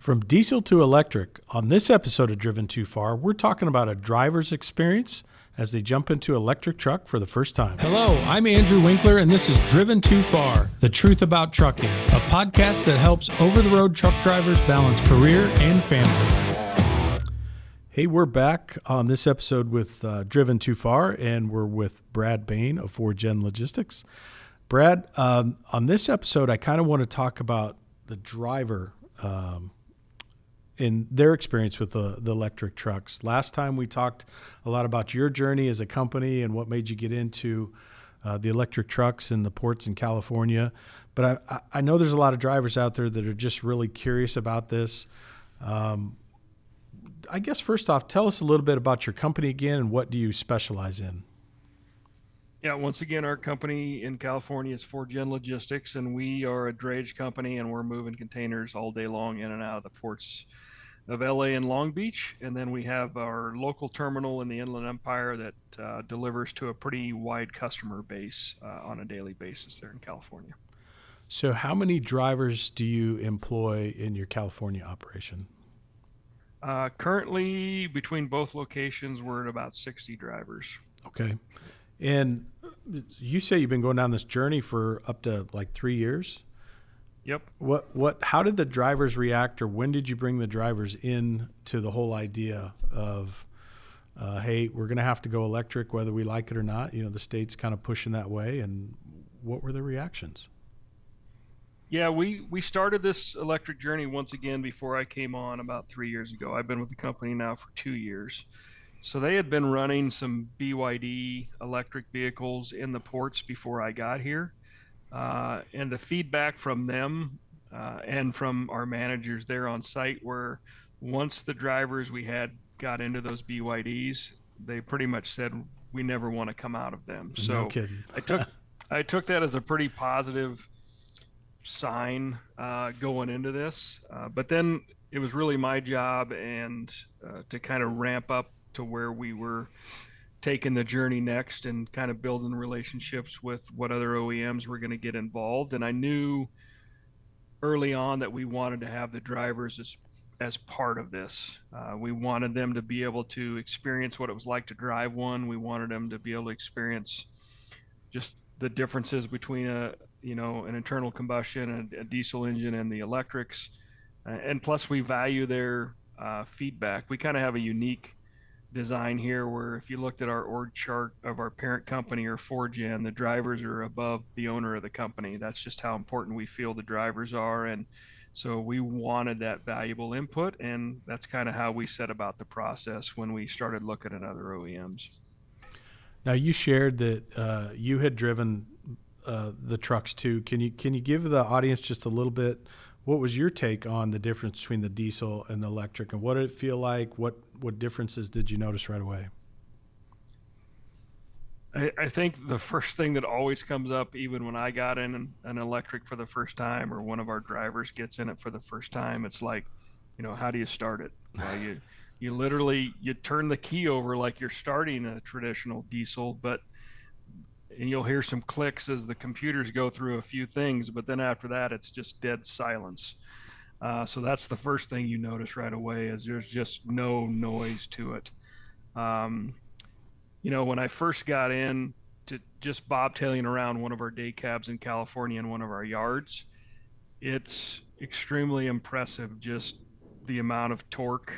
From diesel to electric, on this episode of Driven Too Far, we're talking about a driver's experience as they jump into an electric truck for the first time. Hello, I'm Andrew Winkler, and this is Driven Too Far, the truth about trucking, a podcast that helps over-the-road truck drivers balance career and family. Hey, we're back on this episode with Driven Too Far, and we're with Brad Bayne of 4Gen Logistics. Brad, on this episode, I kind of want to talk about the driver in their experience with the electric trucks. Last time we talked a lot about your journey as a company and what made you get into the electric trucks in the ports in California. But I know there's a lot of drivers out there that are just really curious about this. I guess first off, tell us a little bit about your company again and what do you specialize in? Yeah, once again, our company in California is 4Gen Logistics, and we are a drayage company, and we're moving containers all day long in and out of the ports of LA and Long Beach. And then we have our local terminal in the Inland Empire that delivers to a pretty wide customer base on a daily basis there in California. So how many drivers do you employ in your California operation? Currently, between both locations, we're at about 60 drivers. Okay. And you say you've been going down this journey for up to like 3 years? Yep. How did the drivers react, or when did you bring the drivers in to the whole idea of, hey, we're going to have to go electric whether we like it or not? You know, the state's kind of pushing that way, and what were the reactions? Yeah, we started this electric journey once again before I came on about 3 years ago. I've been with the company now for 2 years. So they had been running some BYD electric vehicles in the ports before I got here. And the feedback from them and from our managers there on site were, once the drivers we had got into those BYDs, they pretty much said, we never want to come out of them. So no kidding. I took that as a pretty positive sign going into this. But then it was really my job and to kind of ramp up to where we were taking the journey next and kind of building relationships with what other OEMs were going to get involved. And I knew early on that we wanted to have the drivers as part of this. We wanted them to be able to experience what it was like to drive one. We wanted them to be able to experience just the differences between an internal combustion, a diesel engine, and the electrics. And plus we value their feedback. We kind of have a unique design here where if you looked at our org chart of our parent company or 4Gen, the drivers are above the owner of the company. That's just how important we feel the drivers are. And so we wanted that valuable input, and that's kind of how we set about the process when we started looking at other OEMs. Now, you shared that you had driven the trucks too. Can you give the audience just a little bit, what was your take on the difference between the diesel and the electric, and what did it feel like? What differences did you notice right away? I think the first thing that always comes up, even when I got in an electric for the first time, or one of our drivers gets in it for the first time, it's like, how do you start it? You literally, you turn the key over like you're starting a traditional diesel, and you'll hear some clicks as the computers go through a few things, but then after that, it's just dead silence. So that's the first thing you notice right away, is there's just no noise to it. When I first got in to just bobtailing around one of our day cabs in California in one of our yards, it's extremely impressive, just the amount of torque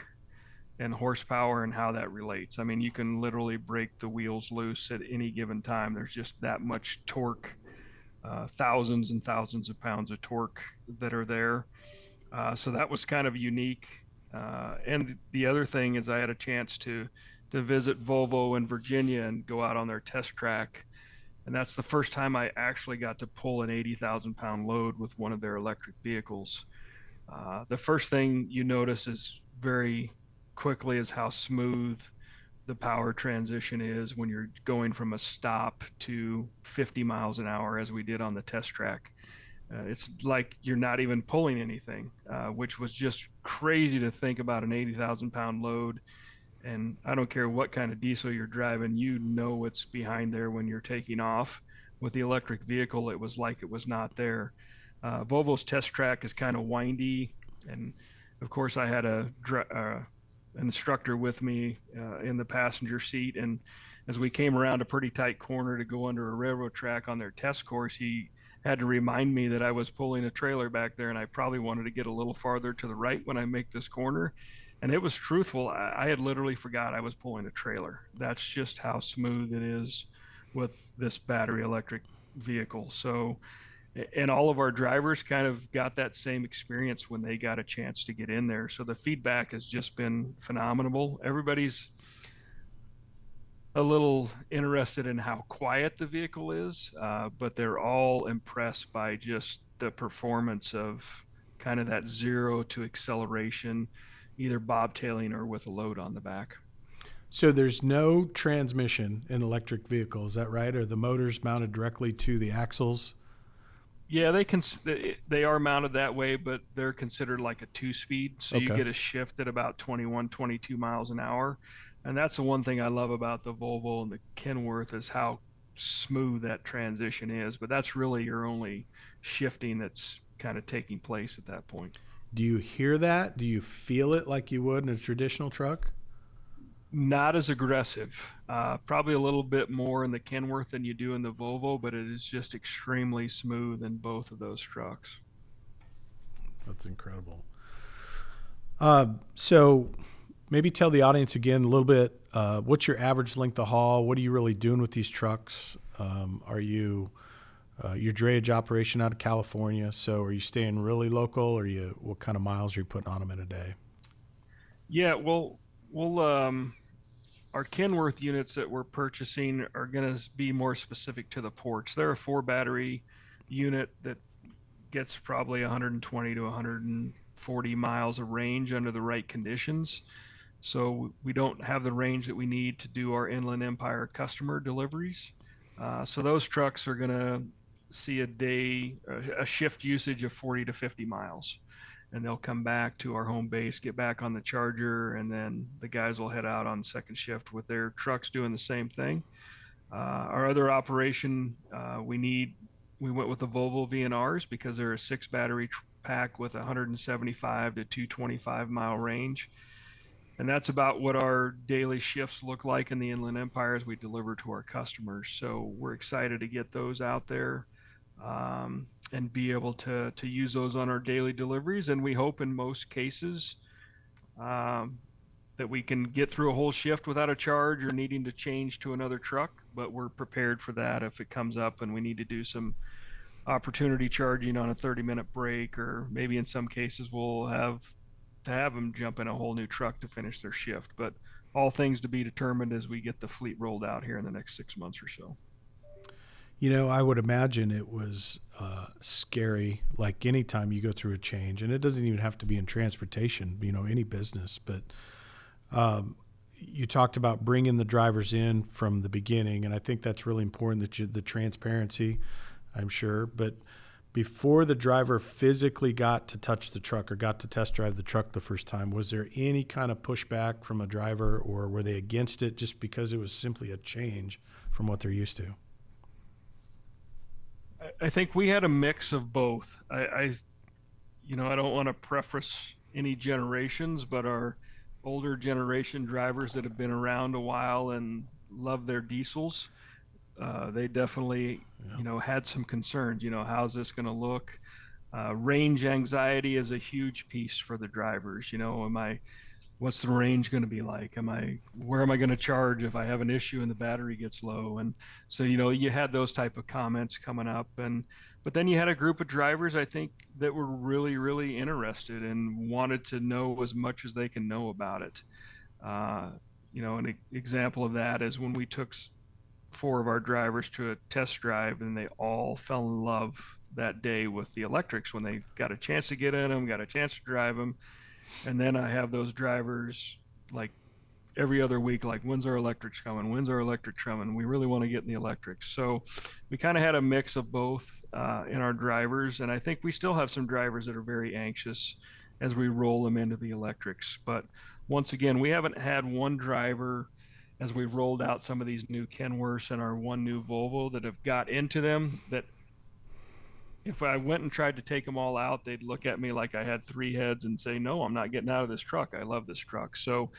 and horsepower and how that relates. I mean, you can literally break the wheels loose at any given time. There's just that much torque, thousands and thousands of pounds of torque that are there. So that was kind of unique. And the other thing is I had a chance to visit Volvo in Virginia and go out on their test track. And that's the first time I actually got to pull an 80,000 pound load with one of their electric vehicles. The first thing you notice is very quickly is how smooth the power transition is when you're going from a stop to 50 miles an hour, as we did on the test track. It's like you're not even pulling anything, which was just crazy to think about, an 80,000 pound load. And I don't care what kind of diesel you're driving, what's behind there when you're taking off. With the electric vehicle, it was like it was not there. Volvo's test track is kind of windy, and of course, I had an instructor with me in the passenger seat, and as we came around a pretty tight corner to go under a railroad track on their test course, he had to remind me that I was pulling a trailer back there, and I probably wanted to get a little farther to the right when I make this corner. And it was truthful. I had literally forgot I was pulling a trailer. That's just how smooth it is with this battery electric vehicle. So, and all of our drivers kind of got that same experience when they got a chance to get in there. So the feedback has just been phenomenal. Everybody's a little interested in how quiet the vehicle is, but they're all impressed by just the performance of kind of that 0 to acceleration, either bobtailing or with a load on the back. So there's no transmission in electric vehicles, is that right? Are the motors mounted directly to the axles? Yeah, they are mounted that way, but they're considered like a 2-speed. So you get a shift at about 21, 22 miles an hour. And that's the one thing I love about the Volvo and the Kenworth is how smooth that transition is. But that's really your only shifting that's kind of taking place at that point. Do you hear that? Do you feel it like you would in a traditional truck? Not as aggressive, probably a little bit more in the Kenworth than you do in the Volvo, but it is just extremely smooth in both of those trucks. That's incredible. So maybe tell the audience again a little bit, what's your average length of haul? What are you really doing with these trucks? Are you your drayage operation out of California? So are you staying really local, or what kind of miles are you putting on them in a day? Yeah, we'll our Kenworth units that we're purchasing are going to be more specific to the ports. They're a 4-battery unit that gets probably 120 to 140 miles of range under the right conditions. So we don't have the range that we need to do our Inland Empire customer deliveries. So those trucks are going to see a shift usage of 40 to 50 miles. And they'll come back to our home base, get back on the charger, and then the guys will head out on second shift with their trucks doing the same thing. Our other operation, we went with the Volvo VNRs because they're a 6-battery pack with 175 to 225 mile range. And that's about what our daily shifts look like in the Inland Empire as we deliver to our customers. So we're excited to get those out there. And be able to use those on our daily deliveries. And we hope in most cases that we can get through a whole shift without a charge or needing to change to another truck, but we're prepared for that if it comes up and we need to do some opportunity charging on a 30-minute break, or maybe in some cases we'll have them jump in a whole new truck to finish their shift. But all things to be determined as we get the fleet rolled out here in the next 6 months or so. You know, I would imagine it was scary, like any time you go through a change, and it doesn't even have to be in transportation, any business. But you talked about bringing the drivers in from the beginning, and I think that's really important, the transparency, I'm sure. But before the driver physically got to touch the truck or got to test drive the truck the first time, was there any kind of pushback from a driver, or were they against it just because it was simply a change from what they're used to? I think we had a mix of both. I don't want to preface any generations, but our older generation drivers that have been around a while and love their diesels, they definitely, had some concerns. How's this going to look? Range anxiety is a huge piece for the drivers. What's the range going to be like? Where am I going to charge if I have an issue and the battery gets low? And so, you had those type of comments coming up, but then you had a group of drivers, I think, that were really, really interested and wanted to know as much as they can know about it. An example of that is when we took 4 of our drivers to a test drive, and they all fell in love that day with the electrics when they got a chance to get in them, got a chance to drive them. And then I have those drivers like every other week, like, when's our electrics coming? When's our electrics coming? We really want to get in the electrics. So we kind of had a mix of both in our drivers. And I think we still have some drivers that are very anxious as we roll them into the electrics. But once again, we haven't had one driver as we've rolled out some of these new Kenworths and our one new Volvo that have got into them that if I went and tried to take them all out, they'd look at me like I had three heads and say, no, I'm not getting out of this truck. I love this truck. So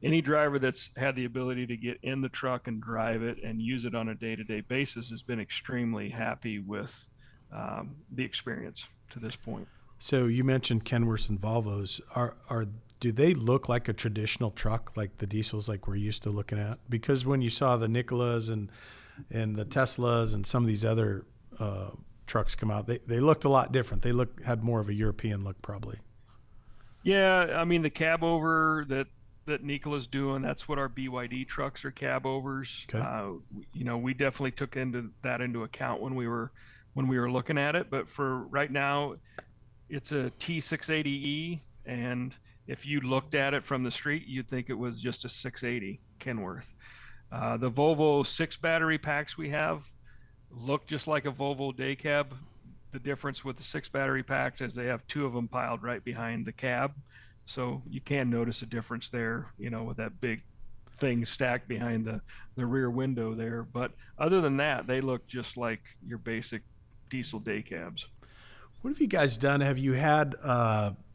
any driver that's had the ability to get in the truck and drive it and use it on a day-to-day basis has been extremely happy with the experience to this point. So you mentioned Kenworths and Volvos. Do they look like a traditional truck, like the diesels like we're used to looking at? Because when you saw the Nikolas and the Teslas and some of these other trucks come out, they looked a lot different. They had more of a European look probably. Yeah, I mean the cab over that Nikola's doing, that's what our BYD trucks are, cab overs. Okay. We definitely took that into account when we were looking at it. But for right now, it's a T680E, and if you looked at it from the street, you'd think it was just a 680 Kenworth. The Volvo 6 battery packs we have look just like a Volvo day cab. The difference with the 6 battery packs is they have 2 of them piled right behind the cab. So you can notice a difference there, with that big thing stacked behind the rear window there. But other than that, they look just like your basic diesel day cabs. What have you guys done? Have you had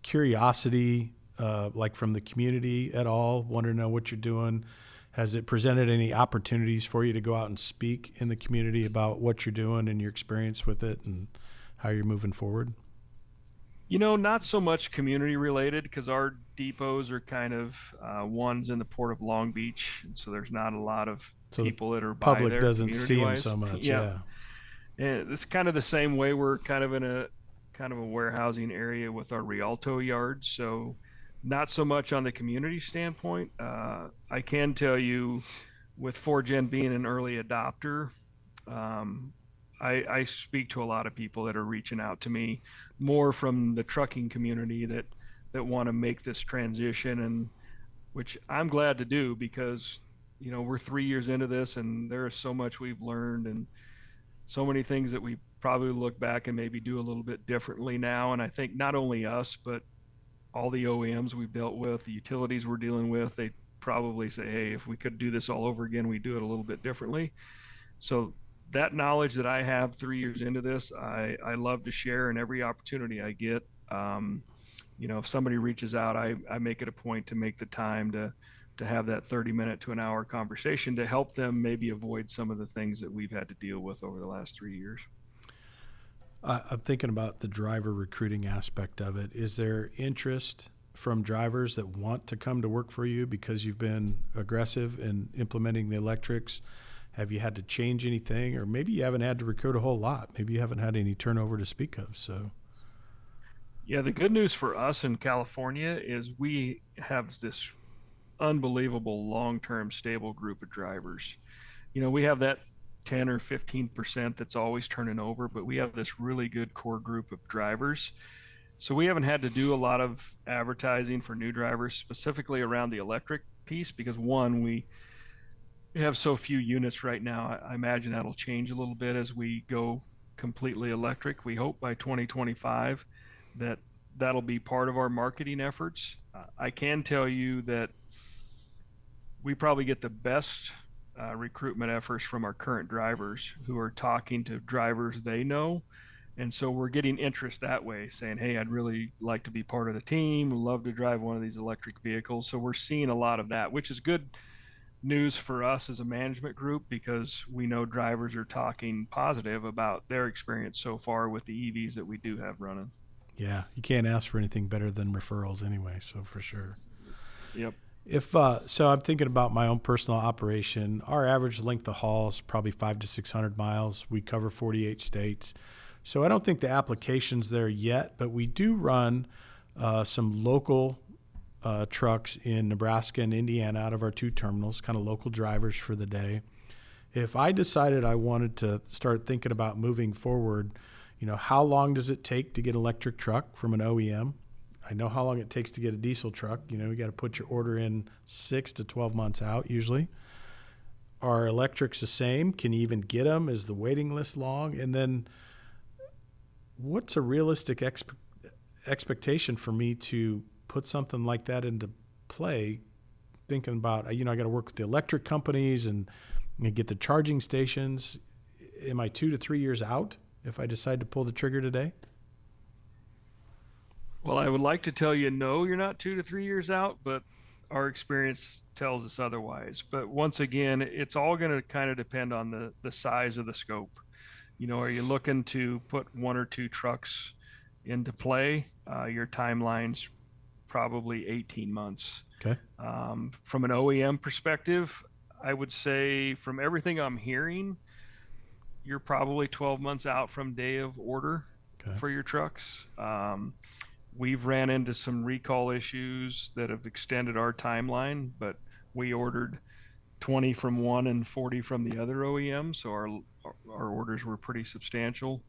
curiosity, like from the community at all? Want to know what you're doing? Has it presented any opportunities for you to go out and speak in the community about what you're doing and your experience with it and how you're moving forward? Not so much community related, because our depots are kind of ones in the Port of Long Beach, and so there's not a lot of people that are by there. Public doesn't see them so much. Yeah. And it's kind of the same way. We're kind of in a warehousing area with our Rialto yards, so not so much on the community standpoint. I can tell you, with 4Gen being an early adopter, I speak to a lot of people that are reaching out to me more from the trucking community that want to make this transition, and which I'm glad to do, because we're 3 years into this and there is so much we've learned and so many things that we probably look back and maybe do a little bit differently now. And I think not only us, but all the OEMs we've dealt with, the utilities we're dealing with, they probably say, hey, if we could do this all over again, we do it a little bit differently. So that knowledge that I have 3 years into this, I love to share in every opportunity I get. If somebody reaches out, I make it a point to make the time to have that 30-minute to an hour conversation to help them maybe avoid some of the things that we've had to deal with over the last 3 years. I'm thinking about the driver recruiting aspect of it. Is there interest from drivers that want to come to work for you because you've been aggressive in implementing the electrics? Have you had to change anything? Or maybe you haven't had to recruit a whole lot. Maybe you haven't had any turnover to speak of. So, yeah, the good news for us in California is we have this unbelievable long-term stable group of drivers. We have that 10 or 15% that's always turning over, but we have this really good core group of drivers. So we haven't had to do a lot of advertising for new drivers specifically around the electric piece, because one, we have so few units right now. I imagine that'll change a little bit as we go completely electric. We hope by 2025 that'll be part of our marketing efforts. I can tell you that we probably get the best recruitment efforts from our current drivers who are talking to drivers they know. And so we're getting interest that way, saying, hey, I'd really like to be part of the team, love to drive one of these electric vehicles. So we're seeing a lot of that, which is good news for us as a management group, because we know drivers are talking positive about their experience so far with the EVs that we do have running. Yeah, you can't ask for anything better than referrals anyway, so for sure. Yep. So I'm thinking about my own personal operation. Our average length of haul is probably 500 to 600 miles. We cover 48 states. So I don't think the application's there yet, but we do run some local trucks in Nebraska and Indiana out of our 2 terminals, kind of local drivers for the day. If I decided I wanted to start thinking about moving forward, how long does it take to get an electric truck from an OEM? I know how long it takes to get a diesel truck. You got to put your order in 6 to 12 months out usually. Are electrics the same? Can you even get them? Is the waiting list long? And then what's a realistic expectation for me to put something like that into play, thinking about, I got to work with the electric companies and get the charging stations. Am I 2 to 3 years out if I decide to pull the trigger today? Well, I would like to tell you, no, you're not 2 to 3 years out, but our experience tells us otherwise. But once again, it's all going to kind of depend on the size of the scope. Are you looking to put 1 or 2 trucks into play? Your timeline's probably 18 months. Okay. From an OEM perspective, I would say from everything I'm hearing, you're probably 12 months out from day of order for your trucks. We've ran into some recall issues that have extended our timeline, but we ordered 20 from one and 40 from the other OEM, so our orders were pretty substantial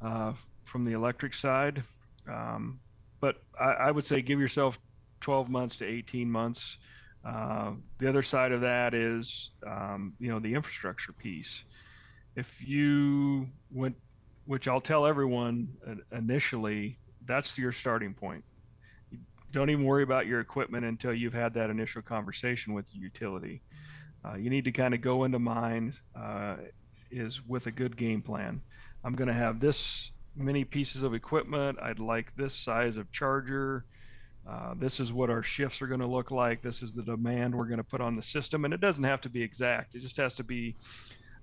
from the electric side. But I would say give yourself 12 months to 18 months. The other side of that is, the infrastructure piece. If you went, which I'll tell everyone initially, that's your starting point. Don't even worry about your equipment until you've had that initial conversation with your utility. You need to kind of go into mine is with a good game plan. I'm going to have this many pieces of equipment. I'd like this size of charger. This is what our shifts are going to look like. This is the demand we're going to put on the system. And it doesn't have to be exact. It just has to be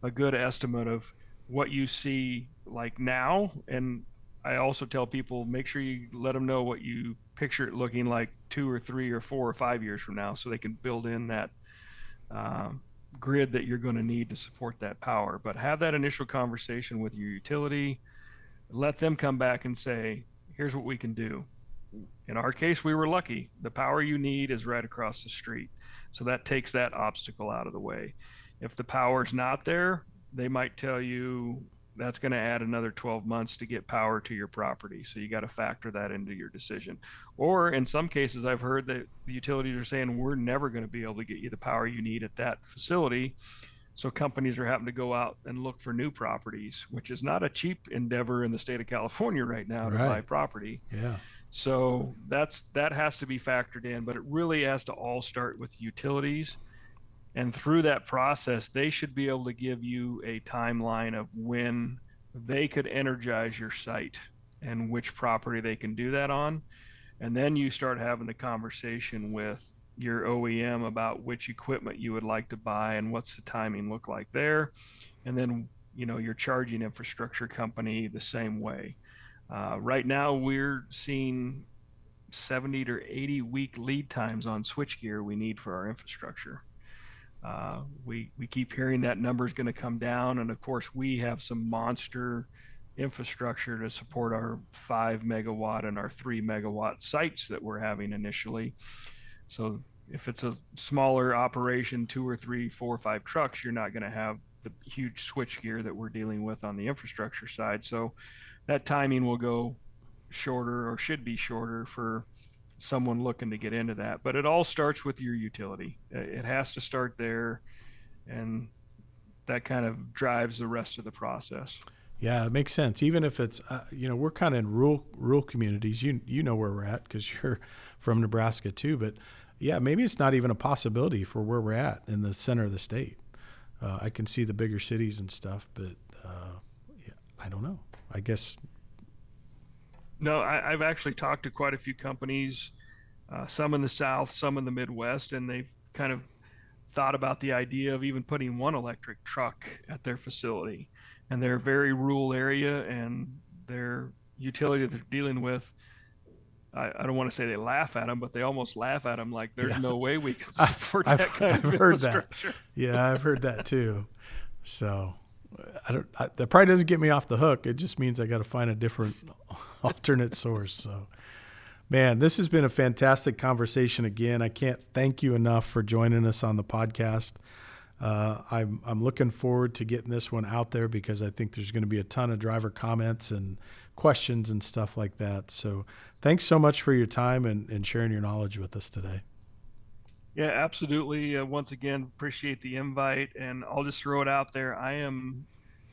a good estimate of what you see like now. And I also tell people, make sure you let them know what you picture it looking like 2 or 3 or 4 or 5 years from now, so they can build in that grid that you're going to need to support that power. But have that initial conversation with your utility. Let them come back and say, here's what we can do. In our case, we were lucky. The power you need is right across the street. So that takes that obstacle out of the way. If the power's not there, they might tell you that's going to add another 12 months to get power to your property. So you got to factor that into your decision. Or in some cases, I've heard that the utilities are saying, we're never going to be able to get you the power you need at that facility. So companies are having to go out and look for new properties, which is not a cheap endeavor in the state of California right now to buy property. Yeah. So that has to be factored in, but it really has to all start with utilities. And through that process, they should be able to give you a timeline of when they could energize your site and which property they can do that on. And then you start having the conversation with your OEM about which equipment you would like to buy and what's the timing look like there. And then, your charging infrastructure company the same way. Right now, we're seeing 70 to 80 week lead times on switchgear we need for our infrastructure. We keep hearing that number is going to come down, and of course we have some monster infrastructure to support our 5 megawatt and our 3 megawatt sites that we're having initially. So if it's a smaller operation, 2 or 3, 4 or 5 trucks, you're not going to have the huge switchgear that we're dealing with on the infrastructure side. So that timing will go shorter, or should be shorter, for someone looking to get into that. But it all starts with your utility. It has to start there, and that kind of drives the rest of the process. Yeah, it makes sense. Even if it's, we're kind of in rural communities. You know where we're at because you're from Nebraska too. But yeah, maybe it's not even a possibility for where we're at in the center of the state. I can see the bigger cities and stuff, but I don't know. I guess. No, I've actually talked to quite a few companies, some in the South, some in the Midwest, and they've kind of thought about the idea of even putting one electric truck at their facility. And they're a very rural area, and their utility that they're dealing with, I don't want to say they laugh at them, but they almost laugh at them like there's no way we can support that kind of infrastructure. That. Yeah, I've heard that too. So that probably doesn't get me off the hook. It just means I got to find a different alternate source. So, man, this has been a fantastic conversation again. I can't thank you enough for joining us on the podcast. I'm looking forward to getting this one out there because I think there's going to be a ton of driver comments and questions and stuff like that. So thanks so much for your time and sharing your knowledge with us today. Yeah, absolutely. Once again, appreciate the invite, and I'll just throw it out there. I am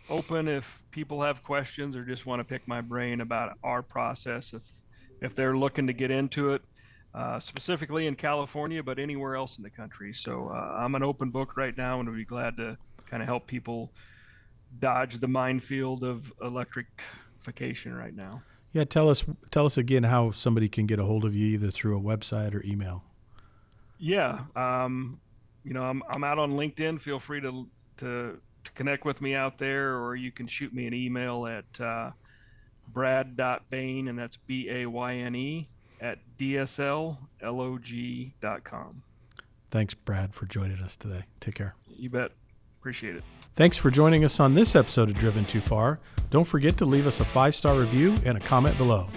open if people have questions or just want to pick my brain about our process. If they're looking to get into it, specifically in California, but anywhere else in the country. So I'm an open book right now, and I'd be glad to kind of help people dodge the minefield of electrification right now. Yeah, tell us again how somebody can get a hold of you, either through a website or email. Yeah, I'm out on LinkedIn. Feel free to connect with me out there, or you can shoot me an email at brad.bayne, and that's BAYNE at DSLLOG.com. Thanks, Brad, for joining us today. Take care. You bet. Appreciate it. Thanks for joining us on this episode of Driven Too Far. Don't forget to leave us a 5-star review and a comment below.